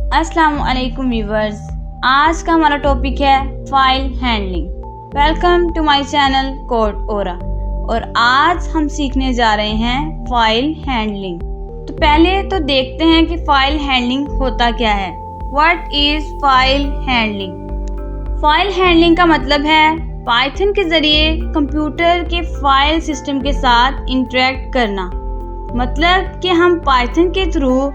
अस्सलामुअलैकुम व्यूवर्स, आज का हमारा टॉपिक है file handling. Welcome to my channel Code Aura और आज हम सीखने जा रहे हैं फाइल हैंडलिंग। तो पहले तो देखते हैं कि फाइल हैंडलिंग होता क्या है। What is file handling? File handling का मतलब है पाइथन के जरिए कंप्यूटर के फाइल सिस्टम के साथ इंटरेक्ट करना। मतलब कि हम पाइथन के थ्रू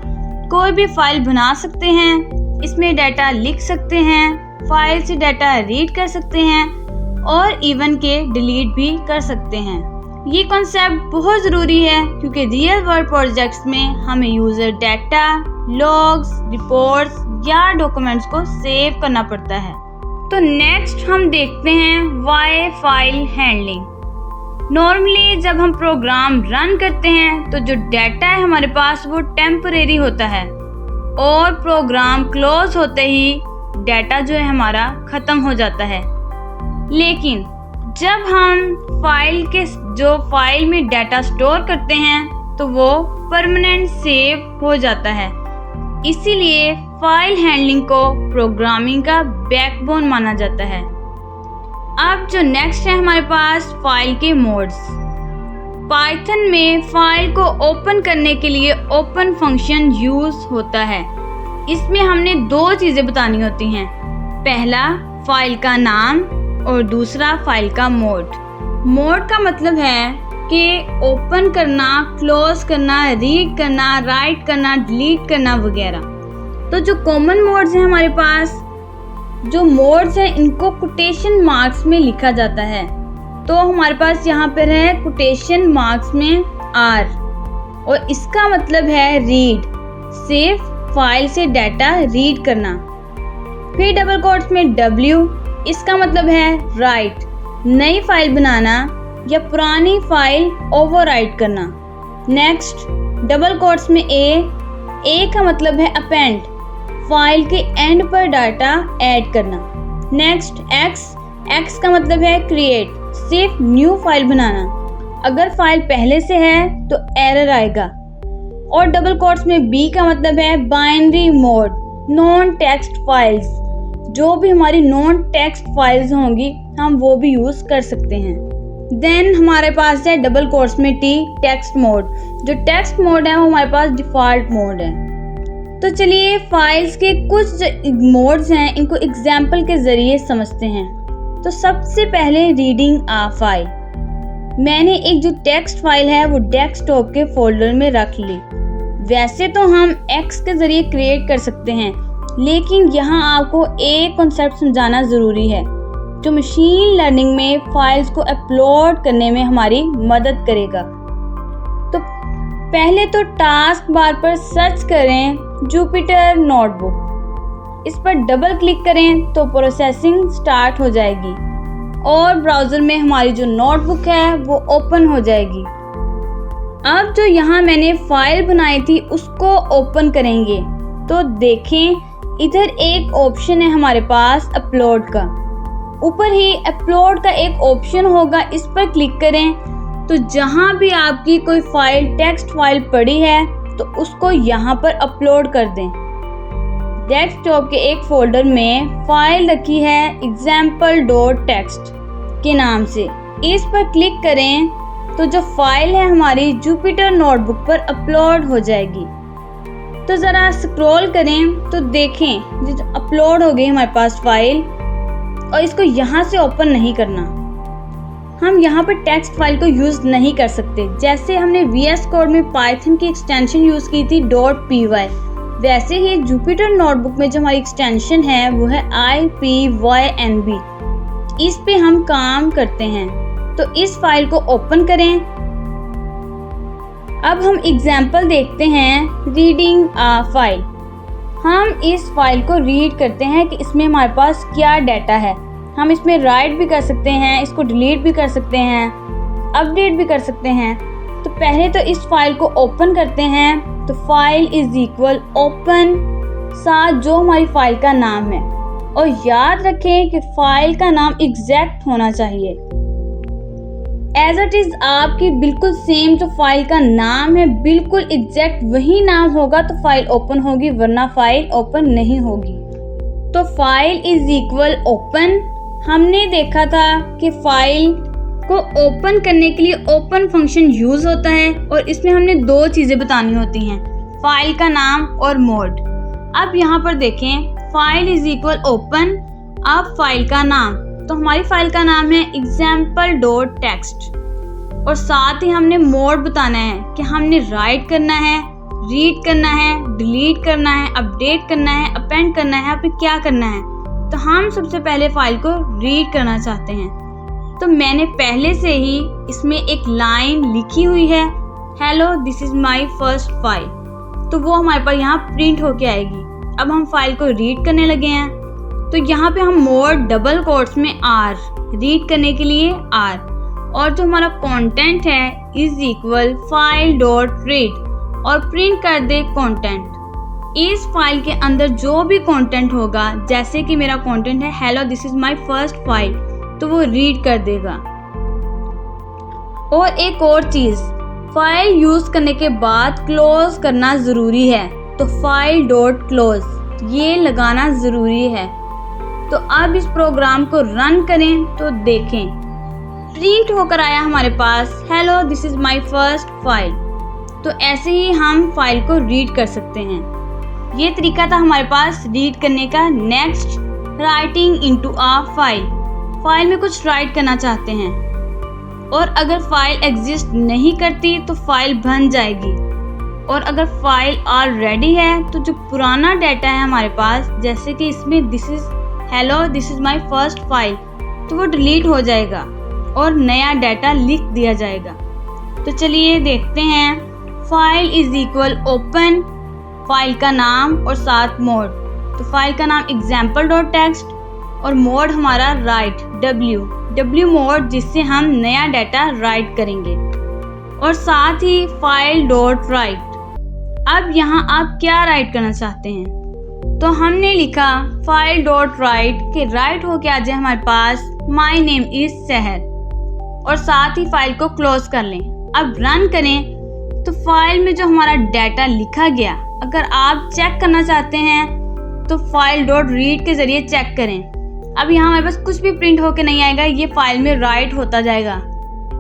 कोई भी फाइल बना सकते हैं, इसमें डाटा लिख सकते हैं, फाइल से डाटा रीड कर सकते हैं और इवन के डिलीट भी कर सकते हैं। ये कॉन्सेप्ट बहुत ज़रूरी है क्योंकि रियल वर्ल्ड प्रोजेक्ट्स में हमें यूज़र डाटा, लॉग्स, रिपोर्ट्स या डॉक्यूमेंट्स को सेव करना पड़ता है। तो नेक्स्ट हम देखते हैं वाई फाइल हैंडलिंग। नॉर्मली जब हम प्रोग्राम रन करते हैं तो जो डाटा है हमारे पास वो टेम्परेरी होता है और प्रोग्राम क्लोज होते ही डाटा जो है हमारा ख़त्म हो जाता है। लेकिन जब हम फाइल में डाटा स्टोर करते हैं तो वो परमानेंट सेव हो जाता है। इसीलिए फाइल हैंडलिंग को प्रोग्रामिंग का बैकबोन माना जाता है। अब जो नेक्स्ट है हमारे पास फाइल के मोड्स। पाइथन में फाइल को ओपन करने के लिए ओपन फंक्शन यूज होता है। इसमें हमने दो चीज़ें बतानी होती हैं, पहला फाइल का नाम और दूसरा फाइल का मोड। मोड का मतलब है कि ओपन करना, क्लोज करना, रीड करना, राइट करना, डिलीट करना वगैरह। तो जो कॉमन मोड्स हैं हमारे पास, जो मोड्स हैं इनको कोटेशन मार्क्स में लिखा जाता है। तो हमारे पास यहाँ पर है कोटेशन मार्क्स में आर और इसका मतलब है रीड, सिर्फ फाइल से डाटा रीड करना। फिर डबल कोट्स में डब्ल्यू, इसका मतलब है राइट, नई फाइल बनाना या पुरानी फाइल ओवरराइट करना। नेक्स्ट डबल कोट्स में ए का मतलब है अपेंड, फाइल के एंड पर डाटा ऐड करना। नेक्स्ट एक्स का मतलब है क्रिएट, सिर्फ न्यू फाइल बनाना। अगर फाइल पहले से है तो एरर आएगा। और डबल कोट्स में बी का मतलब है binary mode, non text files. जो भी हमारी नॉन टेक्स्ट फाइल्स होंगी हम वो भी यूज़ कर सकते हैं। देन हमारे पास है डबल कोट्स में टी, टेक्स्ट मोड। जो टेक्स्ट मोड है वो हमारे पास डिफ़ॉल्ट मोड है। तो चलिए फाइल्स के कुछ जो मोड्स हैं इनको एग्जाम्पल के ज़रिए समझते हैं। तो सबसे पहले रीडिंग आ फाइल। मैंने एक जो टेक्स्ट फाइल है वो डेस्कटॉप के फोल्डर में रख ली। वैसे तो हम एक्स के ज़रिए क्रिएट कर सकते हैं, लेकिन यहाँ आपको एक कॉन्सेप्ट समझाना ज़रूरी है जो मशीन लर्निंग में फाइल्स को अपलोड करने में हमारी मदद करेगा। तो पहले तो टास्क बार पर सर्च करें जुपिटर नोटबुक, इस पर डबल क्लिक करें तो प्रोसेसिंग स्टार्ट हो जाएगी और ब्राउज़र में हमारी जो नोटबुक है वो ओपन हो जाएगी। अब जो यहाँ मैंने फाइल बनाई थी उसको ओपन करेंगे तो देखें इधर एक ऑप्शन है हमारे पास अपलोड का। ऊपर ही अपलोड का एक ऑप्शन होगा, इस पर क्लिक करें तो जहाँ भी आपकी कोई फाइल टेक्स्ट फाइल पड़ी है तो उसको यहाँ पर अपलोड कर दें। डेस्कटॉप के एक फोल्डर में फाइल रखी है example.txt के नाम से, इस पर क्लिक करें तो जो फाइल है हमारी जुपिटर नोटबुक पर अपलोड हो जाएगी। तो ज़रा स्क्रॉल करें तो देखें जो अपलोड हो गई हमारे पास फाइल, और इसको यहाँ से ओपन नहीं करना। हम यहाँ पर टेक्स्ट फाइल को यूज़ नहीं कर सकते। जैसे हमने VS कोड में पाइथन की एक्सटेंशन यूज़ की थी .py, वैसे ही जुपिटर नोटबुक में जो हमारी एक्सटेंशन है वो है IPYNB। इस पे हम काम करते हैं। तो इस फाइल को ओपन करें। अब हम एग्जाम्पल देखते हैं रीडिंग आ फाइल। हम इस फाइल को रीड करते हैं कि इसमें हमारे पास क्या डाटा है। हम इसमें राइट भी कर सकते हैं, इसको डिलीट भी कर सकते हैं, अपडेट भी कर सकते हैं। तो पहले तो इस फाइल को ओपन करते हैं तो फाइल इज इक्वल ओपन साथ जो हमारी फाइल का नाम है, और याद रखें कि फाइल का नाम एग्जैक्ट होना चाहिए। एज इट इज आपकी बिल्कुल सेम जो फाइल का नाम है बिल्कुल एग्जैक्ट वही नाम होगा तो फाइल ओपन होगी, वरना फाइल ओपन नहीं होगी। तो फाइल इज इक्वल ओपन। हमने देखा था कि फाइल को ओपन करने के लिए ओपन फंक्शन यूज होता है और इसमें हमने दो चीजें बतानी होती हैं, फाइल का नाम और मोड। अब यहाँ पर देखें, फाइल इज इक्वल ओपन, अब फाइल का नाम, तो हमारी फाइल का नाम है example.txt और साथ ही हमने मोड बताना है कि हमने राइट करना है, रीड करना है, डिलीट करना है, अपडेट करना है, अपेंड करना है, फिर क्या करना है। तो हम सबसे पहले फाइल को रीड करना चाहते हैं, तो मैंने पहले से ही इसमें एक लाइन लिखी हुई है, hello this is my first file, तो वो हमारे पास यहाँ प्रिंट होके आएगी। अब हम फाइल को रीड करने लगे हैं, तो यहाँ पे हम मोड डबल कोट्स में आर, रीड करने के लिए आर, और जो हमारा कंटेंट है is equal file dot read और प्रिंट कर दे कंटेंट। इस फाइल के अंदर जो भी कंटेंट होगा, जैसे कि मेरा कंटेंट है hello this is my first file, तो वो रीड कर देगा। और एक और चीज, फाइल यूज करने के बाद क्लोज करना जरूरी है, तो फाइल डॉट क्लोज ये लगाना जरूरी है। तो अब इस प्रोग्राम को रन करें तो देखें, प्रिंट होकर आया हमारे पास hello this is my first file. तो ऐसे ही हम फाइल को रीड कर सकते हैं। ये तरीका था हमारे पास रीड करने का। Next, writing into a file. File में कुछ राइट करना चाहते हैं और अगर फाइल एग्जिस्ट नहीं करती तो फाइल बन जाएगी, और अगर फाइल ऑलरेडी है तो जो पुराना डाटा है हमारे पास, जैसे कि इसमें this is hello this is my first file, तो वो डिलीट हो जाएगा और नया डाटा लिख दिया जाएगा। तो चलिए देखते हैं, file is equal open, file का नाम और साथ मोड। तो फाइल का नाम example.txt और मोड हमारा राइट, w मोड, जिससे हम नया डाटा राइट करेंगे, और साथ ही फाइल डॉट राइट। अब यहाँ आप क्या राइट करना चाहते हैं, तो हमने लिखा फाइल डॉट राइट के राइट हो के आ जाए हमारे पास माई नेम इज सहर, और साथ ही फाइल को क्लोज कर लें। अब रन करें तो फाइल में जो हमारा डाटा लिखा गया, अगर आप चेक करना चाहते हैं तो फाइल डॉट रीड के जरिए चेक करें। अब यहाँ हमारे पास कुछ भी प्रिंट होके नहीं आएगा, ये फाइल में राइट होता जाएगा।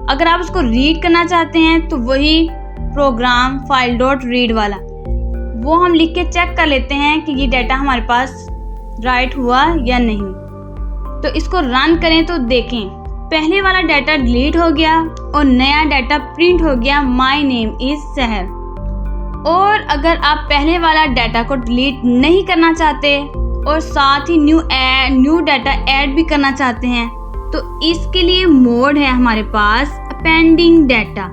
अगर आप उसको रीड करना चाहते हैं तो वही प्रोग्राम फाइल डॉट रीड वाला, वो हम लिख के चेक कर लेते हैं कि ये डाटा हमारे पास राइट हुआ या नहीं। तो इसको रन करें तो देखें, पहले वाला डाटा डिलीट हो गया और नया डाटा प्रिंट हो गया, माई नेम इज सहर। और अगर आप पहले वाला डाटा को डिलीट नहीं करना चाहते और साथ ही न्यू डाटा ऐड भी करना चाहते हैं, तो इसके लिए मोड है हमारे पास अपेंडिंग डाटा।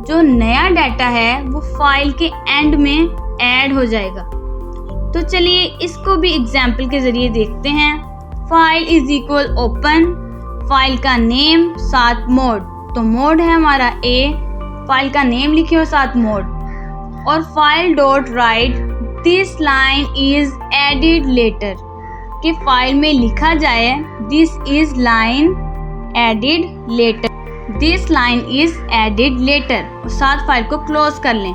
जो नया डाटा है वो फाइल के एंड में ऐड हो जाएगा। तो चलिए इसको भी एग्जाम्पल के जरिए देखते हैं। File is equal open, file का नेम साथ मोड, तो मोड है हमारा ए, फाइल का नेम लिखे और साथ मोड, और file dot write this line is added later, कि फाइल में लिखा जाए this is line added later, this line is added later, और साथ फाइल को क्लोज कर लें।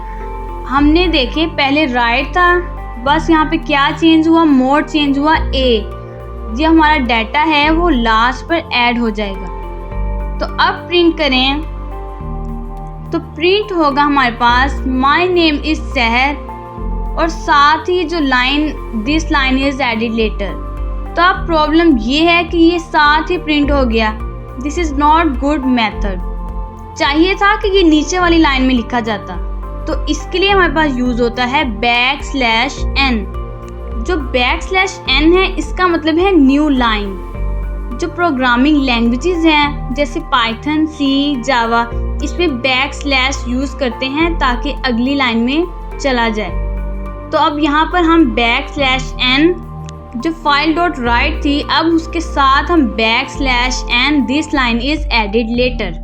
हमने देखे पहले राइट था, बस यहाँ पे क्या चेंज हुआ, मोड चेंज हुआ ए, जो हमारा डाटा है वो लास्ट पर ऐड हो जाएगा। तो अब प्रिंट करें तो प्रिंट होगा हमारे पास माई नेम इज सहर और साथ ही जो line this line is added later. तो अब प्रॉब्लम ये है कि ये साथ ही प्रिंट हो गया, this is not good method. चाहिए था कि ये नीचे वाली लाइन में लिखा जाता, तो इसके लिए हमारे पास यूज होता है \n। जो \n है इसका मतलब है न्यू लाइन। जो प्रोग्रामिंग लैंग्वेजेस हैं जैसे पाइथन, सी, जावा, इसमें \/ यूज करते हैं ताकि अगली लाइन में चला जाए। तो अब यहाँ पर हम \n जो फाइल डॉट राइट थी, अब उसके साथ हम \n this line is added later.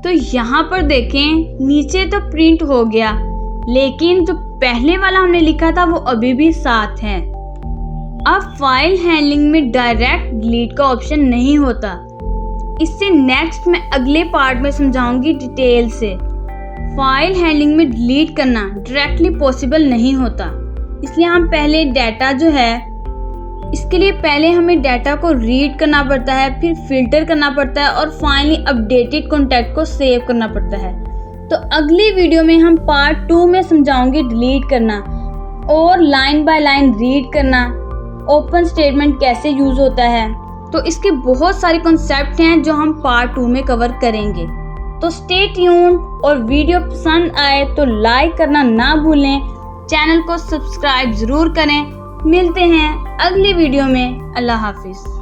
तो यहाँ पर देखें नीचे तो प्रिंट हो गया, लेकिन जो पहले वाला हमने लिखा था वो अभी भी साथ है। अब फाइल हैंडलिंग में डायरेक्ट डिलीट का ऑप्शन नहीं होता, इससे नेक्स्ट मैं अगले पार्ट में समझाऊंगी डिटेल से। फाइल हैंडलिंग में डिलीट करना डायरेक्टली पॉसिबल नहीं होता, इसलिए हम पहले डाटा जो है, इसके लिए पहले हमें डाटा को रीड करना पड़ता है, फिर फिल्टर करना पड़ता है और फाइनली अपडेटेड कॉन्टैक्ट को सेव करना पड़ता है। तो अगली वीडियो में हम पार्ट 2 में समझाऊंगे डिलीट करना और लाइन बाय लाइन रीड करना, ओपन स्टेटमेंट कैसे यूज होता है। तो इसके बहुत सारे कॉन्सेप्ट हैं जो हम पार्ट 2 में कवर करेंगे। तो स्टे ट्यून्ड और वीडियो पसंद आए तो लाइक करना ना भूलें, चैनल को सब्सक्राइब ज़रूर करें। मिलते हैं अगली वीडियो में। अल्लाह हाफिज़।